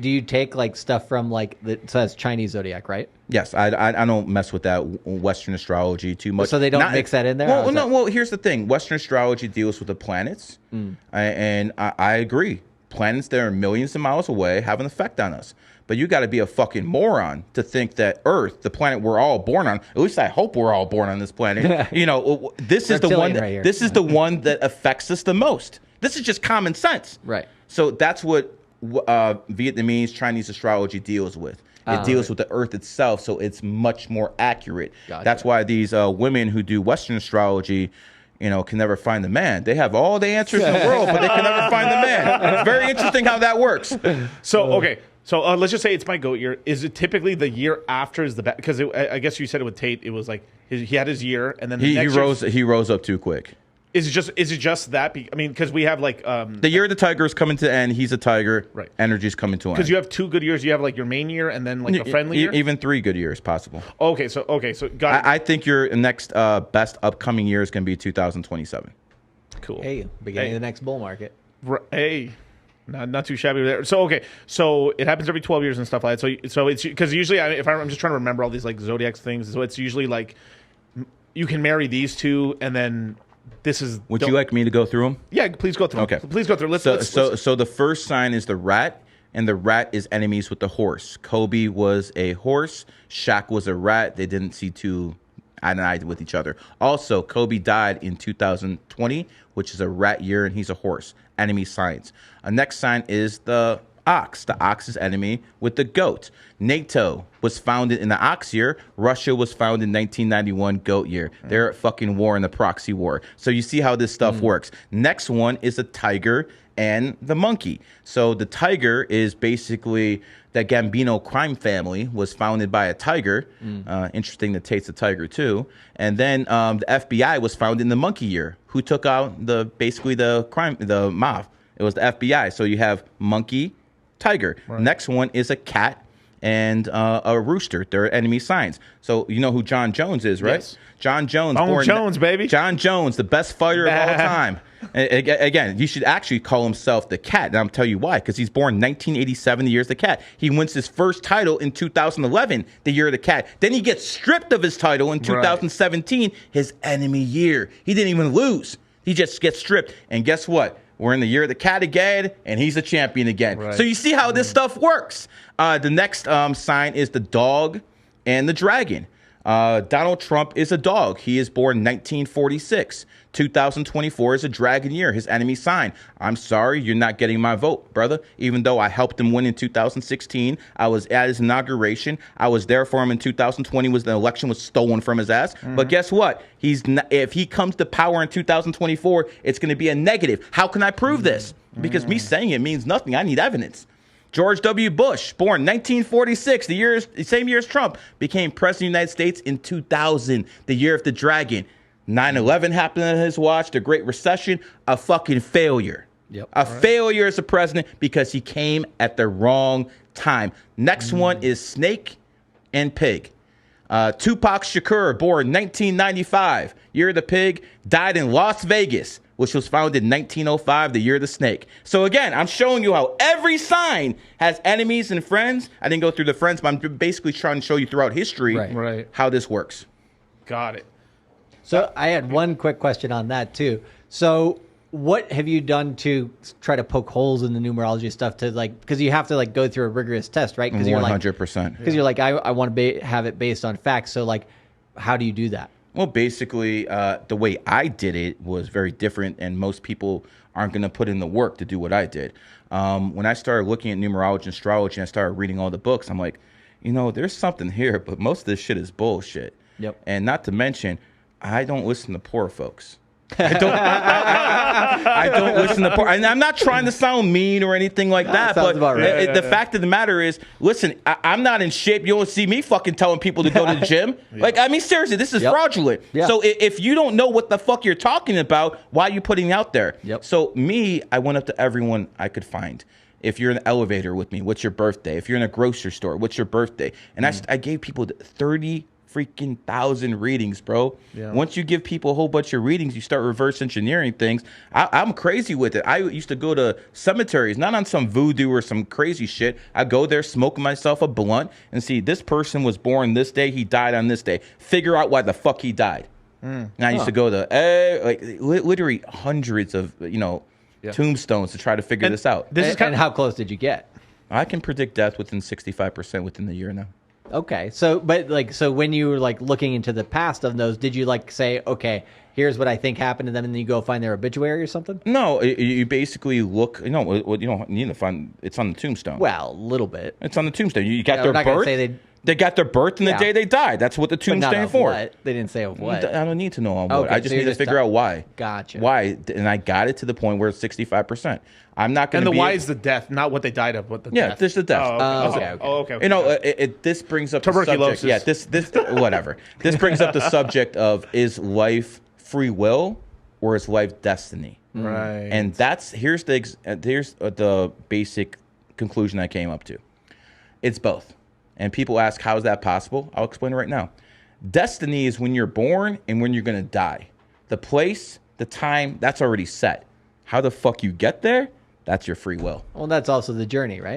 Do you take like stuff from like it says Chinese zodiac, right? Yes, I don't mess with that Western astrology too much. So they don't mix that in there? Well, no. Well, here's the thing: Western astrology deals with the planets, and I agree. Planets that are millions of miles away have an effect on us. But you got to be a fucking moron to think that Earth, the planet we're all born on, at least I hope we're all born on this planet. You know, this is the one. This is the one that affects us the most. This is just common sense, right? So that's what Vietnamese Chinese astrology deals with. It deals with the Earth itself, so it's much more accurate. Gotcha. That's why these women who do Western astrology, you know, can never find the man. They have all the answers in the world, but they can never find the man. It's very interesting how that works. So, okay. So let's just say it's my goat year. Is it typically the year after is the best? Because I guess you said it with Tate. It was like he had his year, and then he rose up too quick. Is it just that? I mean, because we have like the year of the tiger is coming to the end. He's a tiger. Right. Energy's coming to an end. Because you have 2 good years. You have like your main year and then like a friendly year. Even 3 good years possible. Okay. So got it. I think your next best upcoming year is going to be 2027. Cool. Hey, beginning of the next bull market. Hey. Not too shabby there. So okay, so it happens every 12 years and stuff like that. So it's because usually I'm just trying to remember all these like zodiac things. So it's usually like you can marry these two, and then this is. Would you like me to go through them? Yeah, please go through. Okay, please go through. So the first sign is the rat, and the rat is enemies with the horse. Kobe was a horse. Shaq was a rat. They didn't see eye to eye with each other. Also, Kobe died in 2020, which is a rat year, and he's a horse. Enemy signs. A next sign is the ox. The ox is enemy with the goat. NATO was founded in the ox year. Russia was founded in 1991, goat year. They're at fucking war in the proxy war. So you see how this stuff works. Next one is a tiger and the monkey. So the tiger is basically that Gambino crime family was founded by a tiger. Interesting that Tate's a tiger too. And then the FBI was founded in the monkey year. Who took out the mob? It was the FBI. So you have monkey, tiger. Right. Next one is a cat and a rooster. They're enemy signs. So you know who John Jones is, right? Yes. John Jones. Baby. John Jones, the best fighter of all time. Again, you should actually call himself the cat. And I'll tell you why. Because he's born 1987, the year of the cat. He wins his first title in 2011, the year of the cat. Then he gets stripped of his title in 2017, his enemy year. He didn't even lose. He just gets stripped. And guess what? We're in the year of the cat again, and he's a champion again. Right. So you see how this stuff works. The next sign is the dog and the dragon. Donald Trump is a dog. He is born 1946. 2024 is a dragon year, his enemy sign. I'm sorry, you're not getting my vote, brother. Even though I helped him win in 2016, I was at his inauguration. I was there for him in 2020 when the election was stolen from his ass. But guess what? If he comes to power in 2024, it's going to be a negative. How can I prove this? Because me saying it means nothing. I need evidence. George W. Bush, born 1946, the same year as Trump, became president of the United States in 2000, the year of the dragon. 9/11 happened on his watch, the Great Recession, a fucking failure. Failure as a president because he came at the wrong time. Next one is snake and pig. Tupac Shakur, born 1995, year of the pig, died in Las Vegas, which was founded in 1905, the year of the snake. So again, I'm showing you how every sign has enemies and friends. I didn't go through the friends, but I'm basically trying to show you throughout history how this works. Got it. So I had one quick question on that too. So what have you done to try to poke holes in the numerology stuff to because you have to go through a rigorous test, right? Because you're 100%. Because you're I want to have it based on facts. So how do you do that? Well, basically, the way I did it was very different, and most people aren't going to put in the work to do what I did. When I started looking at numerology and astrology, and I started reading all the books, I'm like, there's something here, but most of this shit is bullshit. Yep. And not to mention, I don't listen to poor folks. I don't listen to poor. And I'm not trying to sound mean or anything like that, but right. The fact of the matter is, listen, I'm not in shape. You don't see me fucking telling people to go to the gym. Seriously, this is fraudulent. Yeah. So if you don't know what the fuck you're talking about, why are you putting it out there? Yep. So I went up to everyone I could find. If you're in an elevator with me, what's your birthday? If you're in a grocery store, what's your birthday? And I gave people 30 freaking thousand readings, bro. Yeah. Once you give people a whole bunch of readings, you start reverse engineering things. I'm crazy with it. I used to go to cemeteries, not on some voodoo or some crazy shit. I go there, smoke myself a blunt, and see this person was born this day, he died on this day. Figure out why the fuck he died. And I used to go to literally hundreds of tombstones to try to figure this out. This is And how close did you get? I can predict death within 65% within the year now. Okay. So, but like, so when you were like looking into the past of those, did you like say, okay, here's what I think happened to them, and then you go find their obituary or something? No, you basically look. You don't need to find. It's on the tombstone. Well, a little bit. It's on the tombstone. You got Yeah, their we're not gonna birth. say They got their birth and the Yeah. day they died. That's what the But not tombstone of for. what. They didn't say of what. I don't need to know on what. Okay, I just so need you're to figure out why. Gotcha. Why? And I got it to the point where it's 65%. I'm not going and to the be. why is the death, not what they died of, but the Yeah, death. there's the death. Oh, okay. okay. Oh, okay. You know, this brings up Tuberculosis. The subject. Yeah, this whatever. This brings up the subject of, is life free will or is life destiny? Right. And here's the basic conclusion I came up to. It's both. And people ask, how is that possible? I'll explain it right now. Destiny is when you're born and when you're going to die. The place, the time, that's already set. How the fuck you get there, that's your free will. Well, that's also the journey, right?